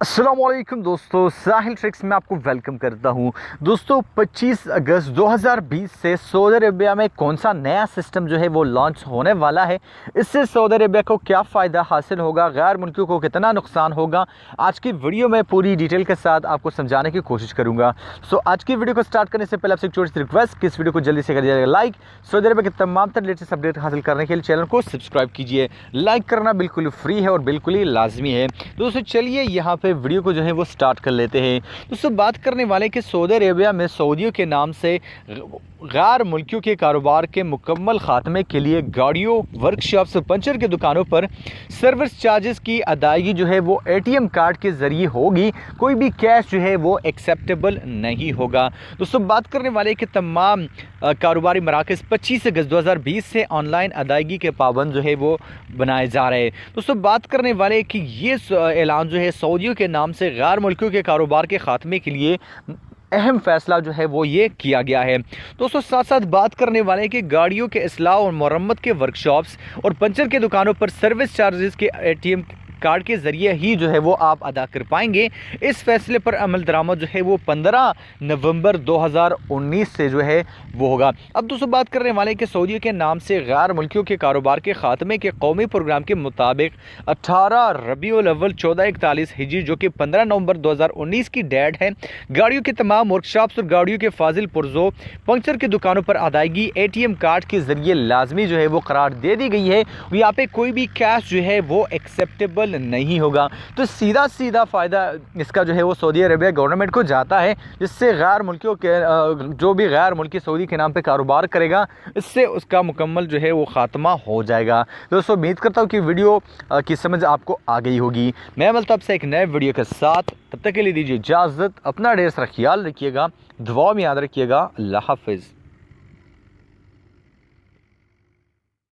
अस्सलामुअलैकुम दोस्तों, साहिल ट्रिक्स में आपको वेलकम करता हूं। दोस्तों 25 अगस्त 2020 से सऊदी अरेबिया में कौन सा नया सिस्टम जो है वो लॉन्च होने वाला है। इससे सऊदी अरेबिया को क्या फ़ायदा हासिल होगा, गैर मुल्कियों को कितना नुकसान होगा, आज की वीडियो में पूरी डिटेल के साथ आपको समझाने की कोशिश करूँगा। सो आज की वीडियो को स्टार्ट करने से पहले आपसे एक छोटी सी रिक्वेस्ट कि इस वीडियो को जल्दी से करिएगा लाइक। सऊदी अरेबिया के तमाम तर लेटेस्ट अपडेट हासिल करने के लिए चैनल को सब्सक्राइब कीजिए। लाइक करना बिल्कुल फ्री है और बिल्कुल ही लाजमी है। दोस्तों चलिए यहाँ वीडियो को जो है वो स्टार्ट कर लेते हैं। दोस्तों बात करने वाले कि सऊदी अरेबिया में सऊदियों के नाम से गैर मुल्कियों के कारोबार के मुकम्मल खात्मे के लिए गाड़ियों, वर्कशॉप्स, पंचर की दुकानों पर सर्विस चार्जेस की अदायगी जो है वो एटीएम कार्ड के ज़रिए होगी। कोई भी कैश जो है वो एक्सेप्टेबल नहीं होगा। दोस्तों बात करने वाले कि तमाम कारोबारी मराकज़ 25 अगस्त 2020 से ऑनलाइन अदायगी के पाबंद जो है वो बनाए जा रहे हैं। दोस्तों बात करने वाले कि ये ऐलान जो है सऊदियों के नाम से गैर मुल्कियों के कारोबार के खात्मे के लिए अहम फैसला जो है वो ये किया गया है। दोस्तों साथ साथ बात करने वाले कि गाड़ियों के इस्लाह और मरम्मत के वर्कशॉप्स और पंचर के दुकानों पर सर्विस चार्जेस के एटीएम कार्ड के ज़रिए ही जो है वो आप अदा कर पाएंगे। इस फैसले पर अमल दरामद जो है वो 15 नवंबर 2019 से जो है वो होगा। अब दोस्तों बात करने वाले कि सऊदियों के नाम से गैर मुल्कियों के कारोबार के खात्मे के कौमी प्रोग्राम के मुताबिक 18 रबीउल अव्वल 1441 हिजरी जो कि 15 नवंबर 2019 की डेट है, गाड़ियों के तमाम वर्कशॉप्स और गाड़ियों के फाजिल पुर्जों पंचर की दुकानों पर अदायगी एटीएम कार्ड के ज़रिए लाजमी जो है वो करार दे दी गई है। यहाँ पे कोई भी कैश जो है वो एक्सेप्टेबल नहीं होगा। तो सीधा सीधा फ़ायदा इसका जो है वो सऊदी अरेबिया गवर्नमेंट को जाता है, जिससे गैर मुल्कियों के जो भी गैर मुल्की सऊदी के नाम पे कारोबार करेगा, इससे उसका मुकम्मल जो है वो ख़ात्मा हो जाएगा। दोस्तों उम्मीद करता हूँ कि वीडियो की समझ आपको आ गई होगी। मैं मिलता हूं आपसे एक नए वीडियो के साथ, तब तक के लिए दीजिए इजाज़त। अपना ढेर सारा ख्याल रखिएगा, दुआ में याद रखिएगा। अल्लाह हाफिज़।